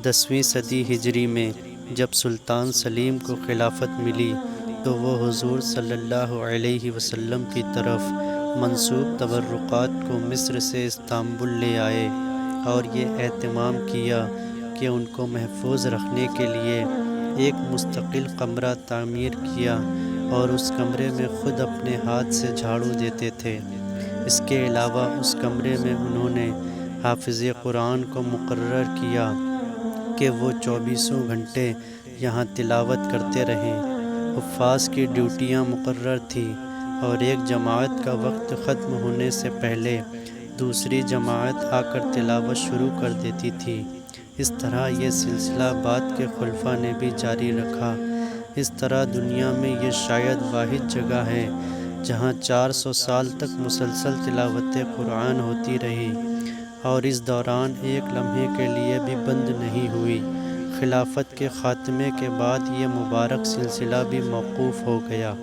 10ویں صدی ہجری میں جب سلطان سلیم کو خلافت ملی تو وہ حضور صلی اللہ علیہ وسلم کی طرف منسوب تبرکات کو مصر سے استنبول لے آئے اور یہ اہتمام کیا کہ ان کو محفوظ رکھنے کے لیے ایک مستقل کمرہ تعمیر کیا اور اس کمرے میں خود اپنے ہاتھ سے جھاڑو دیتے تھے۔ اس کے علاوہ اس کمرے میں انہوں نے حافظ قرآن کو مقرر کیا کہ وہ 24 گھنٹے یہاں تلاوت کرتے رہیں۔ حفاظ کی ڈیوٹیاں مقرر تھیں اور ایک جماعت کا وقت ختم ہونے سے پہلے دوسری جماعت آ کر تلاوت شروع کر دیتی تھی۔ اس طرح یہ سلسلہ بعد کے خلفاء نے بھی جاری رکھا۔ اس طرح دنیا میں یہ شاید واحد جگہ ہے جہاں 400 سال تک مسلسل تلاوت قرآن ہوتی رہی اور اس دوران ایک لمحے کے لیے بھی بند نہیں ہوئی۔ خلافت کے خاتمے کے بعد یہ مبارک سلسلہ بھی موقوف ہو گیا۔